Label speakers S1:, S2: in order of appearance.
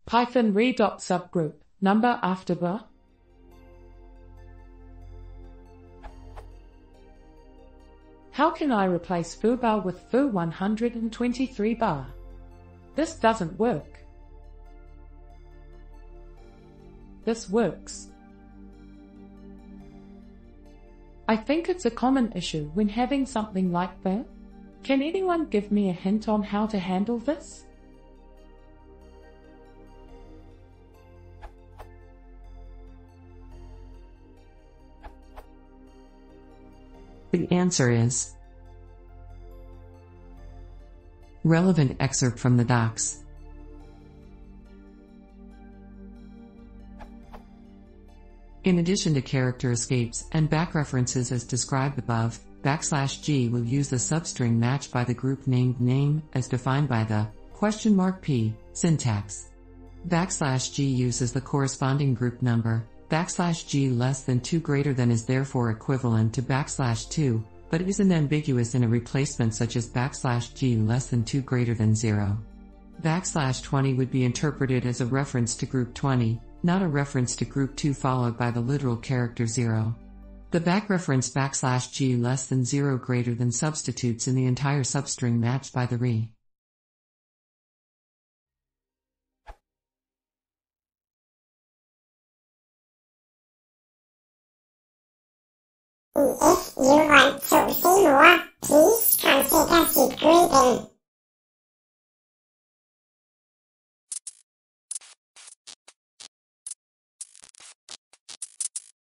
S1: Python re.sub group, number after bar. How can I replace foo bar with foo 123 bar? This doesn't work. This works. I think it's a common issue when having something like that. Can anyone give me a hint on how to handle this?
S2: The answer is relevant excerpt from the docs. In addition to character escapes and back references as described above, \G will use the substring matched by the group named name as defined by the $P syntax. \G uses the corresponding group number. \G less than 2 greater than is therefore equivalent to \2, but isn't ambiguous in a replacement such as \G less than 2 greater than 0. \20 would be interpreted as a reference to group 20, not a reference to group 2 followed by the literal character 0. The back reference \G less than 0 greater than substitutes in the entire substring matched by the re.
S3: If you want to see more, please consider subscribing.